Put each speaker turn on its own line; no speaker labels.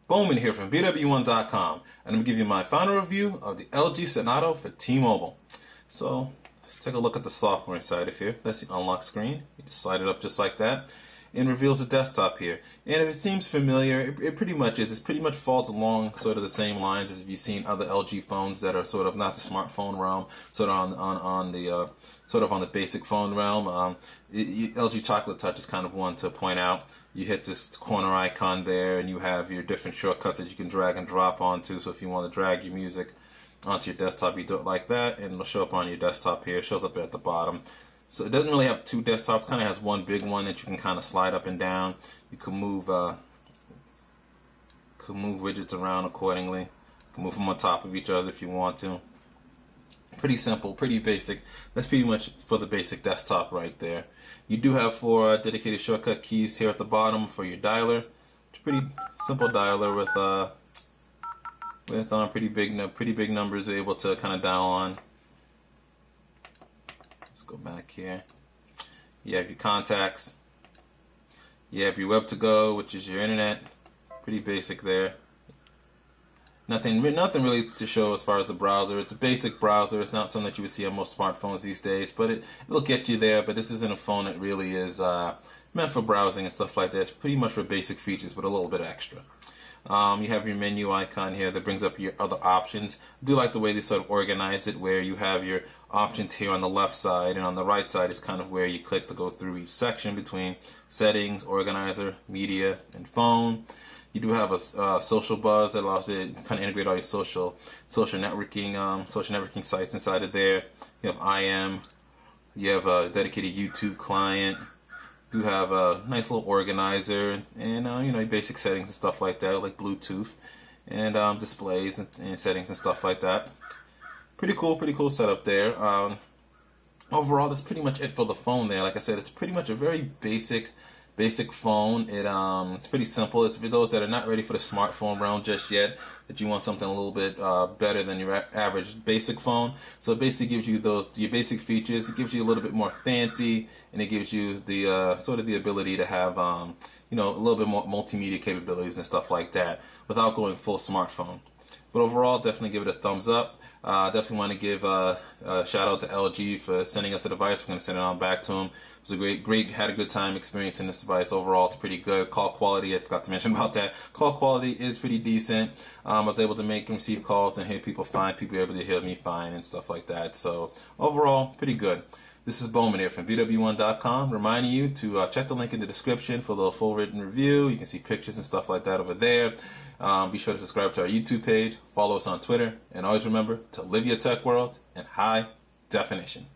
BWOne here from BWOne.com, and I'm going to give you my final review of the LG Senito for T-Mobile. So, let's take a look at the software inside of here. That's the unlock screen. You just slide it up just like that, and reveals the desktop here. And if it seems familiar, it pretty much is. It pretty much falls along sort of the same lines as if you've seen other LG phones that are sort of not the smartphone realm, sort of on the basic phone realm. LG Chocolate Touch is kind of one to point out. You hit this corner icon there, and you have your different shortcuts that you can drag and drop onto. So if you want to drag your music onto your desktop, you do it like that, and it'll show up on your desktop here. It shows up at the bottom. So it doesn't really have two desktops. It kind of has one big one that you can kind of slide up and down. You can move widgets around accordingly. You can move them on top of each other if you want to. Pretty simple, pretty basic. That's pretty much for the basic desktop right there. You do have 4 dedicated shortcut keys here at the bottom for your dialer. It's a pretty simple dialer with pretty big numbers you're able to kind of dial on. Let's go back here. You have your contacts. You have your web to go, which is your internet. Pretty basic there. Nothing really to show as far as the browser. It's a basic browser. It's not something that you would see on most smartphones these days, but it'll get you there. But this isn't a phone that really is meant for browsing and stuff like that. It's pretty much for basic features, but a little bit extra. You have your menu icon here that brings up your other options. I do like the way they sort of organize it, where you have your options here on the left side, and on the right side is kind of where you click to go through each section between settings, organizer, media, and phone. You do have a social buzz that allows you to kind of integrate all your social networking sites inside of there. You have IM. You have a dedicated YouTube client. You have a nice little organizer, and your basic settings and stuff like that, like Bluetooth and displays and settings and stuff like that. Pretty cool setup there. Overall, that's pretty much it for the phone there. Like I said, it's pretty much a very basic phone. It's pretty simple. It's for those that are not ready for the smartphone realm just yet, that you want something a little bit better than your average basic phone. So it basically gives you your basic features. It gives you a little bit more fancy, and it gives you the sort of the ability to have a little bit more multimedia capabilities and stuff like that without going full smartphone. But overall, definitely give it a thumbs up. Definitely want to give a shout out to LG for sending us a device. We're going to send it on back to them. It was a had a good time experiencing this device. Overall, it's pretty good. Call quality, I forgot to mention about that. Call quality is pretty decent. I was able to make and receive calls and hear people fine. People were able to hear me fine and stuff like that. So overall, pretty good. This is BWOne here from BWOne.com, reminding you to check the link in the description for the full written review. You can see pictures and stuff like that over there. Be sure to subscribe to our YouTube page, follow us on Twitter, and always remember to live your tech world in high definition.